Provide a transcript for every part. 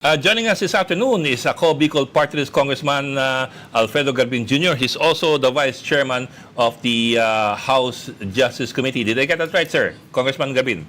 Joining us this afternoon is Ako Bicol Party List Congressman Alfredo Garbin Jr. He's also the Vice Chairman of the House Justice Committee. Did I get that right, sir? Congressman Garbin?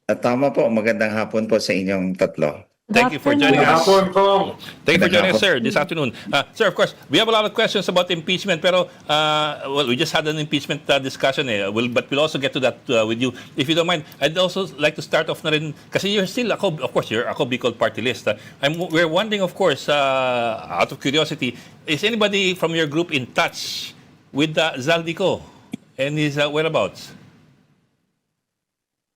Tama po. Magandang hapon po sa inyong tatlo. Thank you for joining us. Thank you for joining us, Hapon. sir, this afternoon. Sir, of course, we have a lot of questions about impeachment, pero well, we just had an impeachment discussion, but we'll also get to that with you. If you don't mind, I'd also like to start off na rin, kasi you're still, of course, you're Ako Bicol Party List. We're wondering, of course, out of curiosity, is anybody from your group in touch with Zaldico and his whereabouts?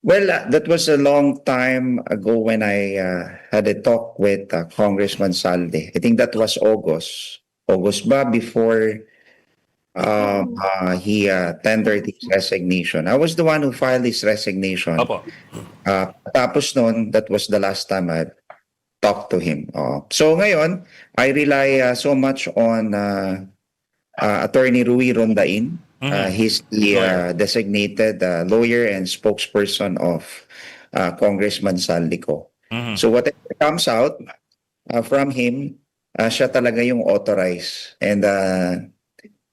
Well, that was a long time ago when I had a talk with Congressman Salde. I think that was August. August ba before he tendered his resignation. I was the one who filed his resignation. Opo. Tapos noon, that was the last time I talked to him. So ngayon, I rely so much on Attorney Rui Rondain. He's the designated lawyer and spokesperson of Congressman Saldico. So whatever comes out from him, siya talaga yung authorized. And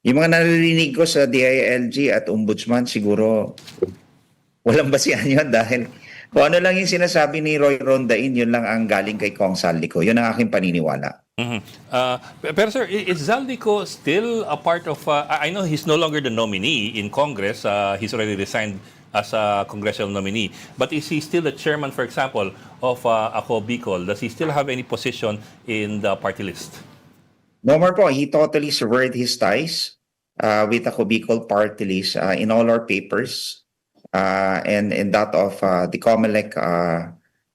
yung mga naririnig ko sa DILG at Ombudsman, siguro walang basihan yun dahil kung ano lang yung sinasabi ni Roy Rondain, yun lang ang galing kay Kong Saldico. Yun ang aking paniniwala. Pero sir, is Zaldico still a part of, I know he's no longer the nominee in Congress, he's already resigned as a congressional nominee, but is he still the chairman, for example, of Ako Bicol? Does he still have any position in the party list? No more po, he totally severed his ties with Ako Bicol Party List in all our papers and in that of the COMELEC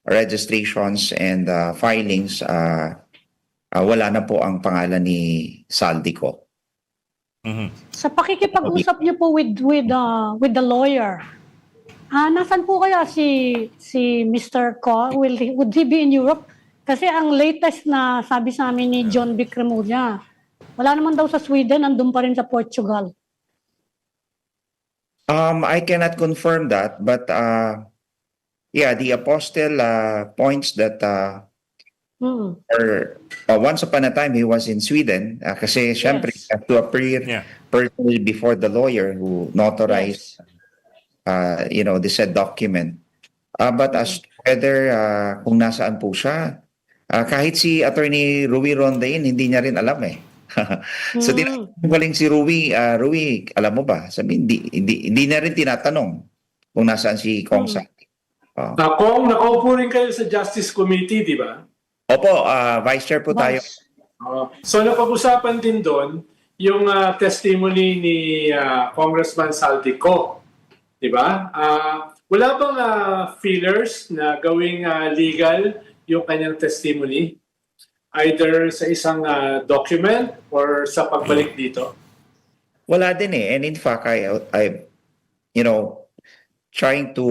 registrations and filings. Wala na po ang pangalan ni Saldico. Sa pakikipag-usap niyo po with the lawyer, nasan po kaya si Mr. Ko? Would he be in Europe? Kasi ang latest na sabi sa amin ni John Vic Remulla, wala naman daw sa Sweden, andun pa rin sa Portugal. I cannot confirm that, but yeah, the apostle points that or once upon a time he was in Sweden kasi syempre he had to appear personally before the lawyer who notarized the said document. But as to whether kung nasaan po siya, kahit si Attorney Rui Rondain hindi niya rin alam eh. So tinatanong si Rui, alam mo ba? Sabi hindi niya rin tinatanong kung nasaan si Kong Saldi. Kong, nakaupo rin kayo sa Justice Committee, di ba? Opo, Vice Chair po tayo. So napag-usapan din doon yung testimony ni Congressman Saldico, di ba? Wala bang feelers na gawing legal yung kanyang testimony? Either sa isang document or sa pagbalik dito? Wala din eh. And in fact, I trying to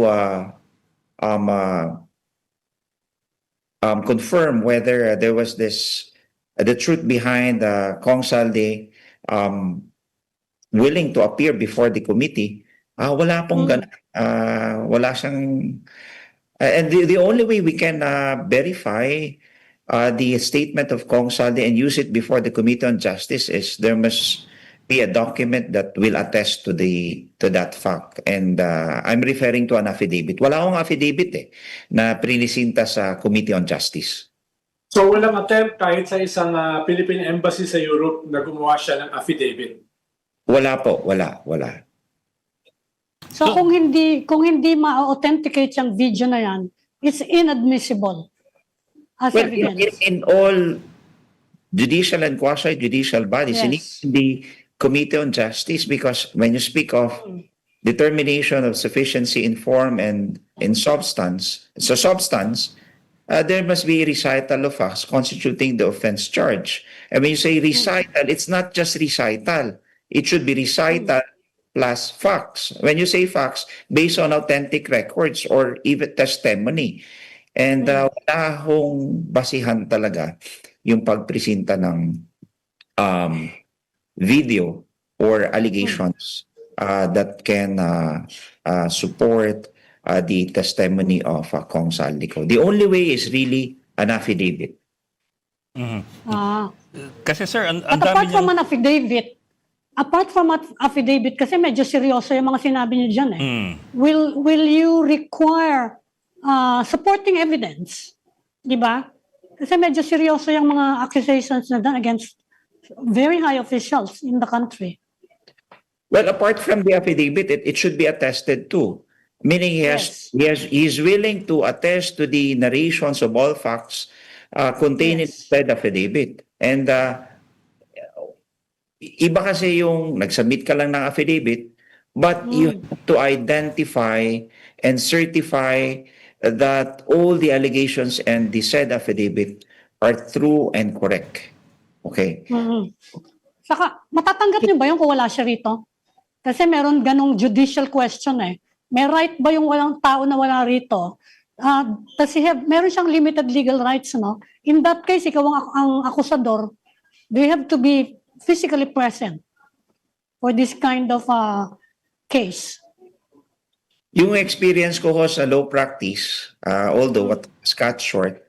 confirm whether there was the truth behind Kong Saldi willing to appear before the committee. Wala pong ganun. Wala siyang and the only way we can verify the statement of Kong Saldi and use it before the Committee on Justice is there must be a document that will attest to that fact. And I'm referring to an affidavit. Wala akong affidavit na prinisinta sa Committee on Justice. So walang attempt kahit sa isang Philippine Embassy sa Europe na gumawa siya ng affidavit? Wala po, wala. So kung hindi ma-authenticate yung video na yan, it's inadmissible as evidence. In all judicial and quasi-judicial bodies, Yes. in the Committee on Justice, because when you speak of determination of sufficiency in form and in substance, there must be recital of facts constituting the offense charge. And when you say recital, it's not just recital. It should be recital plus facts. When you say facts, based on authentic records or even testimony. And wala hong basihan talaga yung pagpresenta ng video or allegations that can support the testimony of Kong Saldico. The only way is really an affidavit. Ah. Kasi sir, ang But dami apart from niyang... an affidavit, kasi medyo seryoso yung mga sinabi niyo dyan eh. Mm. Will you require supporting evidence? Di ba? Kasi medyo seryoso yung mga accusations na done against very high officials in the country. Well, apart from the affidavit, it should be attested to. Meaning he's willing to attest to the narrations of all facts contained in Yes. said affidavit. And iba kasi yung nagsubmit ka lang ng affidavit, but you have to identify and certify that all the allegations and the said affidavit are true and correct. Okay? Saka, matatanggap niyo ba yung kung wala siya rito? Kasi meron ganong judicial question eh. May right ba yung walang tao na wala rito? Kasi meron siyang limited legal rights, no? In that case, ikaw ang akusador, do you have to be physically present for this kind of case? Yung experience ko ho sa law practice, although what was cut short,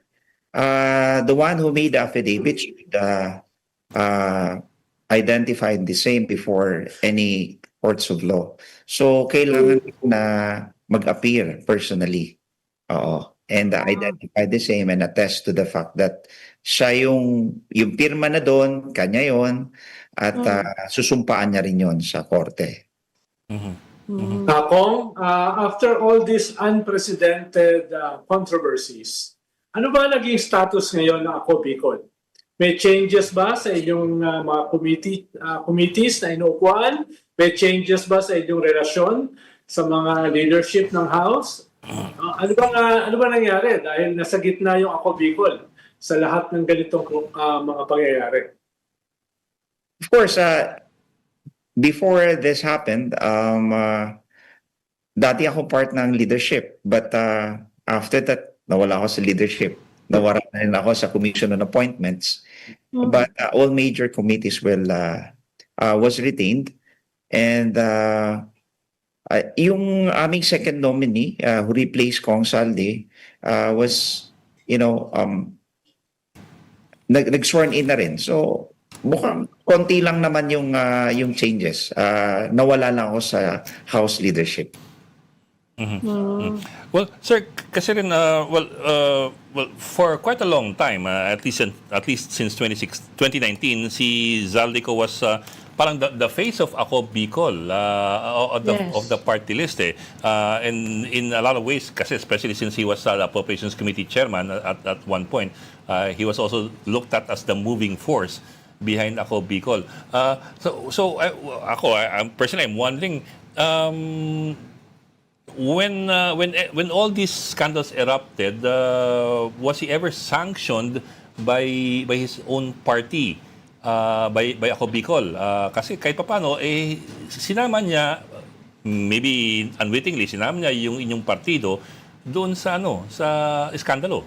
the one who made the affidavit should identify the same before any courts of law. So, kailangan na mag-appear personally. Oo. And identify the same and attest to the fact that siya yung pirma na doon, kanya yon, at susumpaan niya rin yon sa korte. Kong, after all these unprecedented controversies, ano ba naging status ngayon ng Ako Bicol? May changes ba sa inyong mga committees na inuupuan? May changes ba sa inyong relasyon sa mga leadership ng House? Ano ba nangyari dahil nasa gitna yung Ako Bicol sa lahat ng ganitong mga pangyayari? Of course, before this happened, dati ako part ng leadership. But after that, nawala ako sa leadership. Nawala na rin ako sa Commission on Appointments. But all major committees was retained. And yung aming second nominee who replaced Kong Saldi was, nag-sworn in na rin. So, mukhang konti lang naman yung changes. Nawala lang ako sa House leadership. Well, sir, kasi rin, for quite a long time, at least since 2019, si Zaldico was parang the face of Ako Bicol of the party list. And in a lot of ways, kasi especially since he was the Appropriations Committee chairman at one point, he was also looked at as the moving force behind Ako Bicol. I'm personally, I'm wondering, when all these scandals erupted, was he ever sanctioned by his own party, by Ako Bicol? Kasi kahit papaano, sinama niya, maybe unwittingly, sinama niya yung inyong partido doon sa sa iskandalo.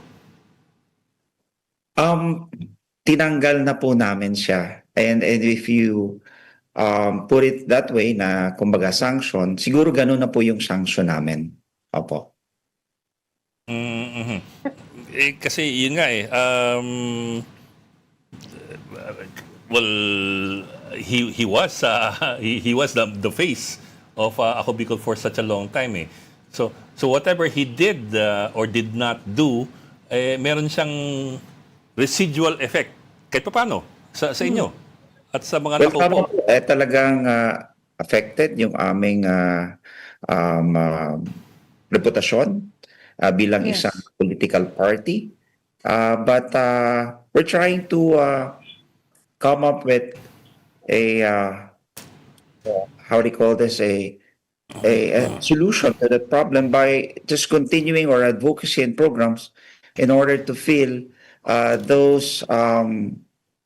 Tinanggal na po namin siya. And if you put it that way na kumbaga sanction, siguro ganun na po yung sanction namin. Opo. Kasi yun nga well, he was the face of Ako Bicol for such a long time So whatever he did or did not do, meron siyang residual effect kahit paano sa inyo at sa mga nakaupo. Talagang affected yung aming reputasyon bilang isang political party. But we're trying to come up with a how do you call this, a solution to that problem by just continuing our advocacy and programs in order to fill those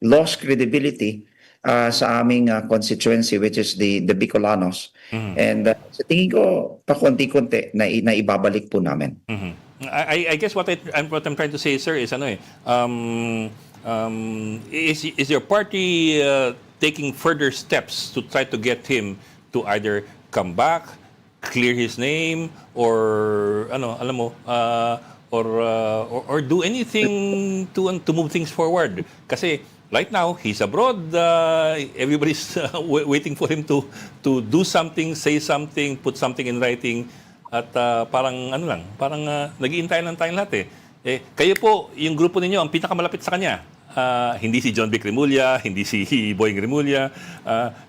lost credibility sa aming constituency, which is the Bicolanos. And sa tingin ko, pakunti-kunti na ibabalik po namin. I guess what I'm trying to say, sir, is is your party taking further steps to try to get him to either come back, clear his name, or or do anything to move things forward. Kasi right now he's abroad, everybody's waiting for him to do something, say something, put something in writing, at parang ano lang, parang nag-iintay lang tayong lahat kayo po, yung grupo ninyo ang pinakamalapit sa kanya. Hindi si John Vic Remulla, hindi si Boying Remulla.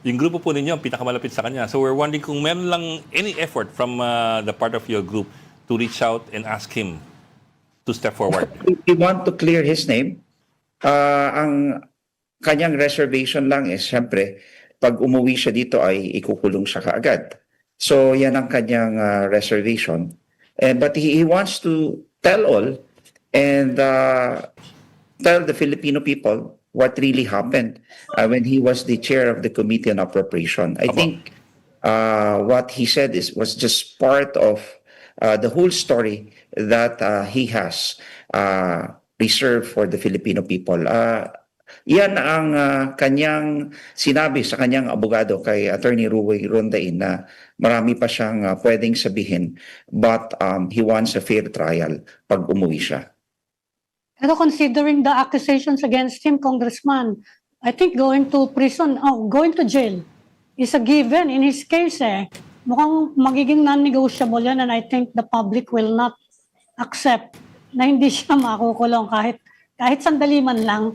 Yung grupo po ninyo ang pinakamalapit sa kanya. So we're wondering kung meron lang any effort from the part of your group to reach out and ask him to step forward. We want to clear his name. Ang kanyang reservation lang is, syempre, pag umuwi siya dito ay ikukulong siya kaagad. So, yan ang kanyang reservation. But he wants to tell all and tell the Filipino people what really happened when he was the chair of the Committee on Appropriation. I think what he said was just part of the whole story that he has reserved for the Filipino people. Yan ang kanyang sinabi sa kanyang abogado kay Attorney Ruy Rondain na marami pa siyang pwedeng sabihin, but he wants a fair trial pag umuwi siya. Pero considering the accusations against him, Congressman, I think going to prison, going to jail is a given in his case Mukhang magiging non-negotiable yan, and I think the public will not accept na hindi siya makukulong kahit sandali man lang.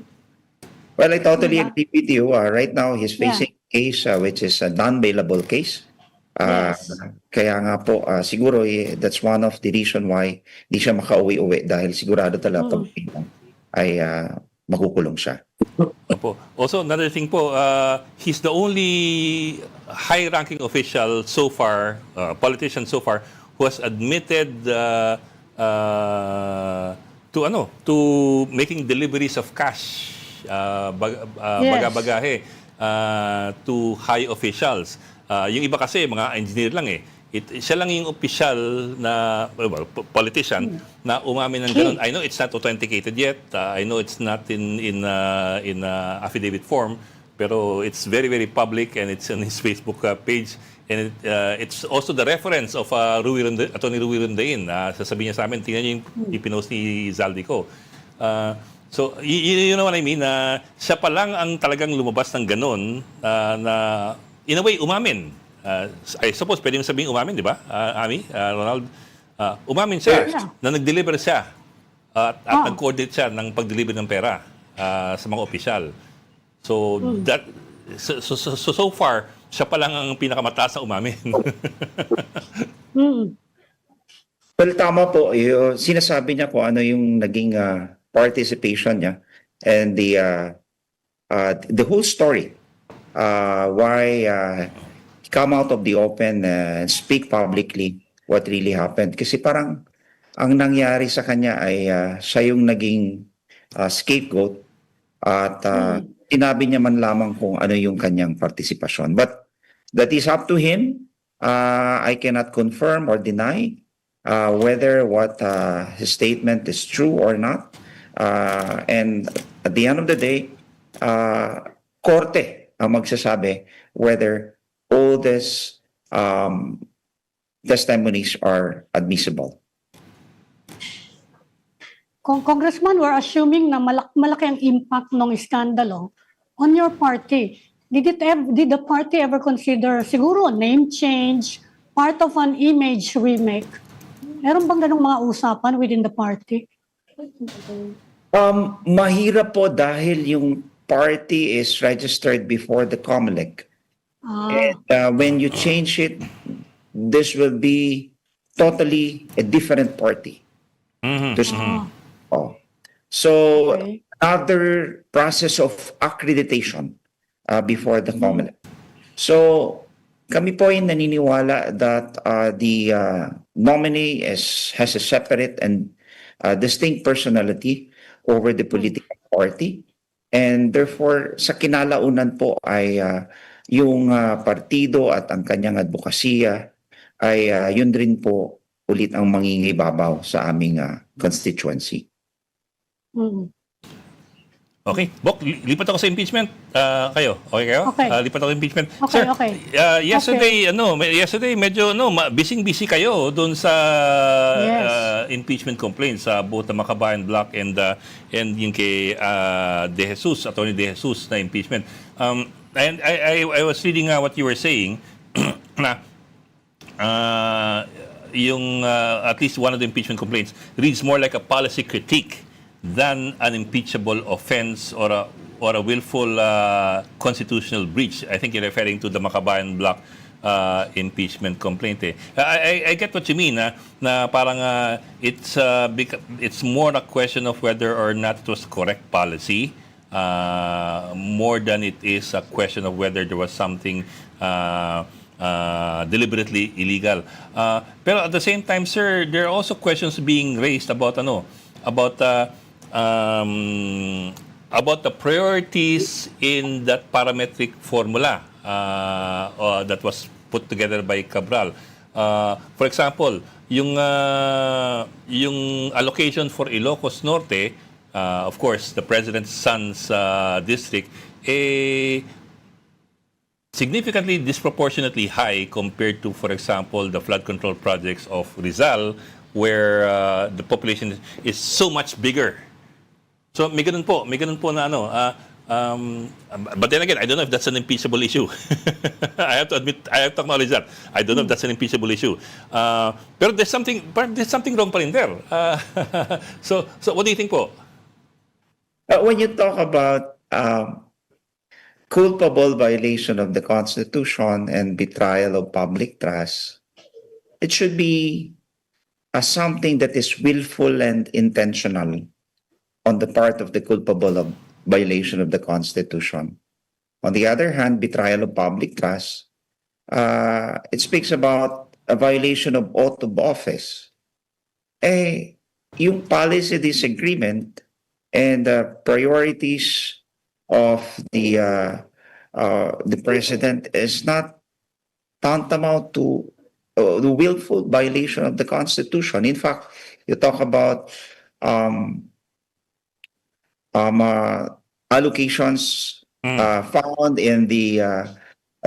Well, I totally agree with you. Right now, he's facing a case which is a non-bailable case. Yes. Kaya nga po, siguro that's one of the reason why di siya makauwi-uwi dahil sigurado talaga pag ay makukulong siya. Opo. Also, another thing po, he's the only high-ranking official so far, politician so far, who has admitted to making deliveries of cash, baga-bagahe, to high officials. Yung iba kasi, mga engineer lang siya lang yung official na politician na umamin ng ganun. I know it's not authenticated yet. I know it's not in affidavit form, pero it's very, very public and it's on his Facebook page. And it's also the reference of Attorney Ruy Rondain. Sasabihin niya sa amin, tingnan niyo yung ipinost ni Zaldico. So, you know what I mean? Siya pa lang ang talagang lumabas ng ganun na in a way, umamin. I suppose, pwede mo sabihin umamin, di ba, Ami, Ronald? Umamin siya na nag-deliver siya at nag-coordinate siya ng pag-deliver ng pera sa mga opisyal. So, so far, siya pa lang ang pinakamataas na umamin. Well, tama po. Sinasabi niya kung ano yung naging participation niya and the whole story. Why come out of the open and speak publicly what really happened. Kasi parang ang nangyari sa kanya ay siya yung naging scapegoat at sinabi niya man lamang kung ano yung kanyang partisipasyon. But that is up to him. I cannot confirm or deny whether what his statement is true or not. And at the end of the day, korte ang magsasabi whether all these testimonies are admissible. Congressman, we're assuming na malaki ang impact ng iskandalo on your party. Did the party ever consider siguro name change, part of an image remake? Meron bang ganung mga usapan within the party? Mahirap po dahil yung party is registered before the COMELEC. And when you change it, this will be totally a different party. So, another process of accreditation before the COMELEC. So, kami po ay naniniwala that the nominee has a separate and distinct personality over the political party. And therefore, sa kinalaunan po ay yung partido at ang kanyang advokasya ay yun rin po ulit ang mangingibabaw sa aming constituency. Okay. Bok, lipat ako sa impeachment. Kayo. Okay kayo? Okay. Lipat ako sa impeachment. Okay, Sir, okay. Yesterday medyo busy kayo doon sa Yes. impeachment complaints sa both the Makabayan Block and yung kay De Jesus, Attorney De Jesus na impeachment. And I was reading what you were saying na yung at least one of the impeachment complaints reads more like a policy critique than an impeachable offense or a willful constitutional breach. I think you're referring to the Makabayan Block impeachment complaint. I get what you mean, na parang it's more a question of whether or not it was correct policy, more than it is a question of whether there was something deliberately illegal. Pero at the same time, sir, there are also questions being raised about the priorities in that parametric formula that was put together by Cabral. For example, yung allocation for Ilocos Norte, of course, the President's son's district, significantly disproportionately high compared to, for example, the flood control projects of Rizal, where the population is so much bigger. So may ganun po na but then again, I don't know if that's an impeachable issue. I have to acknowledge that. I don't know if that's an impeachable issue. Pero there's something wrong pa rin there. So what do you think po? When you talk about culpable violation of the Constitution and betrayal of public trust, it should be something that is willful and intentional on the part of the culpable of violation of the Constitution. On the other hand, betrayal of public trust, it speaks about a violation of oath of office. Yung policy disagreement and the priorities of the president is not tantamount to the willful violation of the Constitution. In fact, you talk about allocations found in the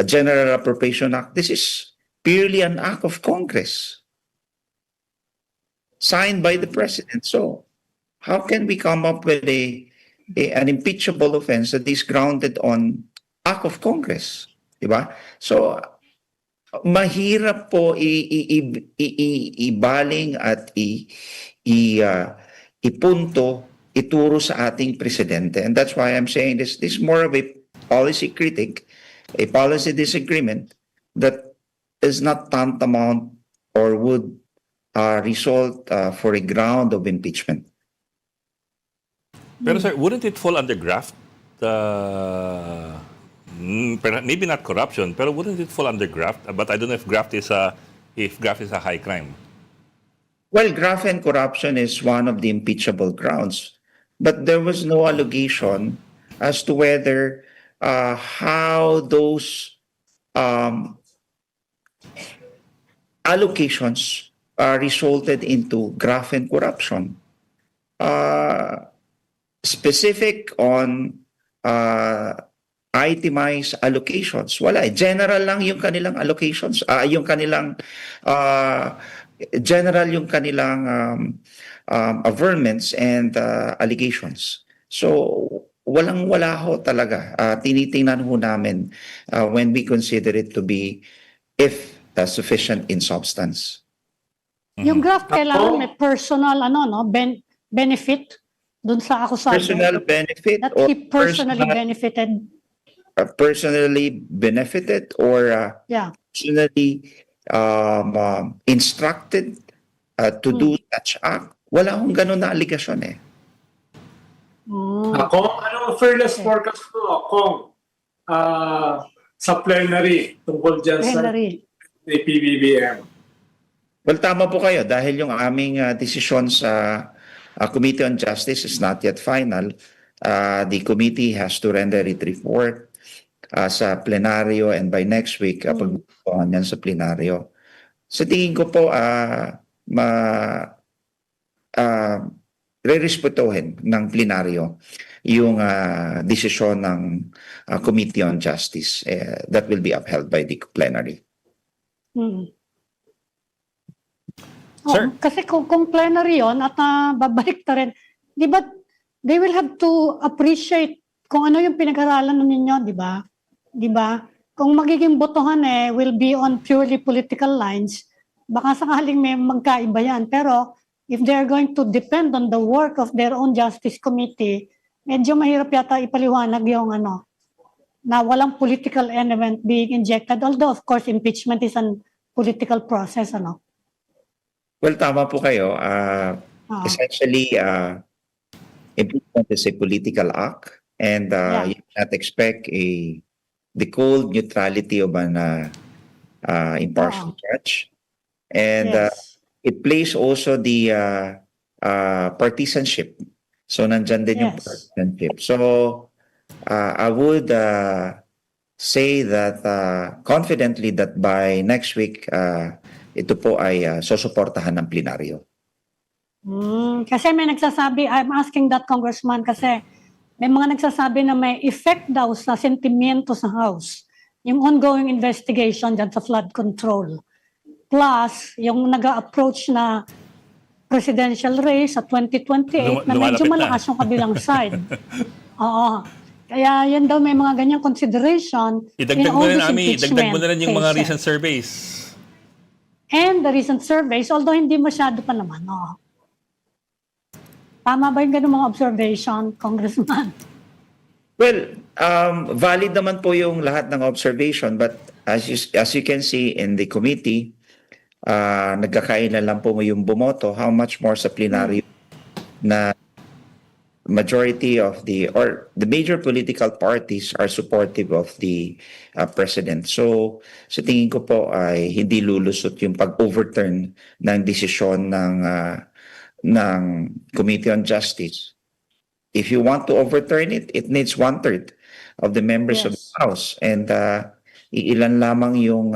General Appropriation Act. This is purely an act of Congress signed by the president. So how can we come up with an impeachable offense that is grounded on act of Congress? Diba? So mahirap po ibaling at ipunto, ituro sa ating presidente. And that's why I'm saying this is more of a policy critic, a policy disagreement that is not tantamount or would result for a ground of impeachment. Pero sir, wouldn't it fall under graft? Maybe not corruption, pero wouldn't it fall under graft? But I don't know if graft is a high crime. Well, graft and corruption is one of the impeachable grounds, but there was no allegation as to whether how those allocations resulted into graft and corruption. Specific on itemized allocations. Wala. General lang yung kanilang allocations. Yung kanilang general yung kanilang averments and allegations. So walang-wala ho talaga. Tinitingnan ho namin when we consider it to be if sufficient in substance. Yung graft kailangan may personal benefit dun sa akusado. Personal benefit That or he personally benefited. Personally benefited or personally instructed to do such act. Wala akong ganun na aligasyon eh. Kung anong fearless forecast mo, kung sa plenary tungkol dyan sa PBBM? Well, tama po kayo dahil yung aming desisyon sa Committee on Justice is not yet final. The committee has to render it report sa plenaryo and by next week pagbubuhan yan sa plenaryo. Sa tingin ko po rerespetuhin ng plenaryo yung desisyon ng Committee on Justice that will be upheld by the plenary. Sir? Kasi kung plenary yon at babalik na rin, di ba, they will have to appreciate kung ano yung pinag-aralan ninyo, di ba? Di ba? Kung magiging botohan will be on purely political lines, baka sakaling may magkaiba yan. Pero if they are going to depend on the work of their own Justice Committee, medyo mahirap yata ipaliwanag yung na walang political element being injected. Although, of course, impeachment is an political process, Well, tama po kayo. Essentially, impeachment is a political act, and you cannot expect the cold neutrality of an impartial judge. And Yes. it plays also the partisanship. So, nandyan din yung Yes. partisanship. So, I would say that confidently that by next week, ito po ay susuportahan ng plenaryo. Kasi may nagsasabi, I'm asking that, Congressman, kasi may mga nagsasabi na may effect daw sa sentimiento sa House, yung ongoing investigation dyan sa flood control. Plus, yung nag-approach na presidential race sa 2028 na medyo Lumalapit na. malakas yung kabilang side. Oo. Kaya yan daw may mga ganyang consideration in Idagdag mo all rin, these Ami, idagdag mo na rin yung mga cases. recent surveys. And the recent surveys, although hindi masyado pa naman, Tama ba yung ganung mga observation, Congressman? Well, valid naman po yung lahat ng observation, but as you can see in the committee, nagkakailan lang po yung bumoto, how much more sa plenaryo na majority of the major political parties are supportive of the president. So sa tingin ko po ay hindi lulusot yung pag-overturn ng desisyon ng Committee on Justice. If you want to overturn it, it needs 1/3 of the members of the House, and ilan lamang yung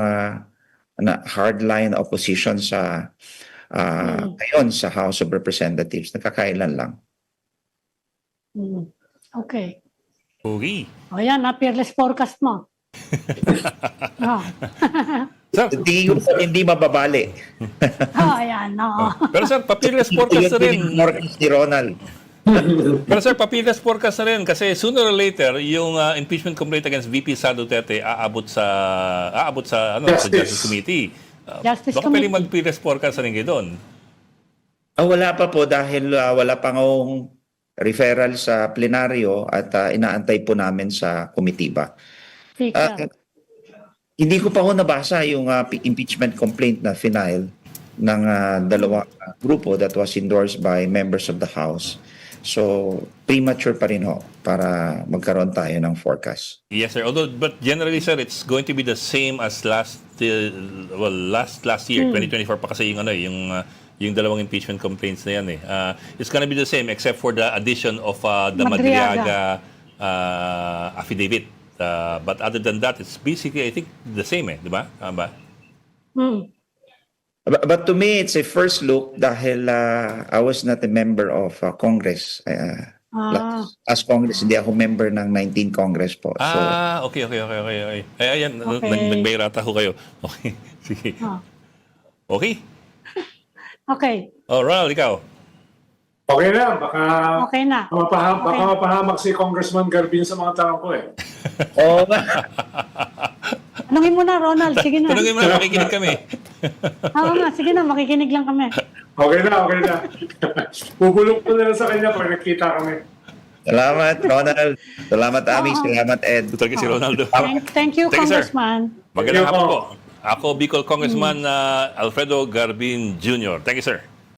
hardline opposition sa ngayon sa House of Representatives. Nakakailan lang. Okay. Okay. O yan, peerless forecast mo. Sir, Tingin ko po hindi mababali. Ayan, oo. pero sir, papilas forecast na rin. Yung forecast ni Ronald. Pero sir, papilas forecast na rin kasi sooner or later yung impeachment complaint against VP Sara Duterte aabot sa sa Justice Committee. Justice Baka pwedeng Committee. mag-pilas forecast na rin kayo doon. Wala pa po dahil wala pa ngong referral sa plenaryo at inaantay po namin sa komitiba. Speaker. Hindi ko pa ho nabasa yung impeachment complaint na final ng dalawang grupo that was endorsed by members of the House. So, premature pa rin ho para magkaroon tayo ng forecast. Yes, sir. Although, but generally, sir, it's going to be the same as last year, 2024 pa kasi yung dalawang impeachment complaints na yan it's gonna be the same except for the addition of the Madriaga affidavit. But other than that, it's basically, I think, the same di ba? Ba? But to me, it's a first look dahil I was not a member of Congress. As Congress, hindi ako member ng 19 Congress po. So, Okay. Ayan, Okay. nagbayrata ho kayo. Okay, sige. Okay. Okay. Ronald, ikaw. Okay na, baka Okay na. baka mapahamak si Congressman Garbin sa mga tanong ko oo. Tanungin mo na, Ronald. Sige na. Tanungin mo na, makikinig kami. Oo nga, sige na. Makikinig lang kami. Okay na. Bubulong ko na lang sa kanya pag nakita kami. Salamat, Ronald. Salamat, Ami. Salamat, Ed. Ito talaga si Ronaldo. Thank you, Thank you, sir. Congressman. Magandang Thank you hapon po. po. Ako, Bicol Congressman Alfredo Garbin Jr. Thank you, sir.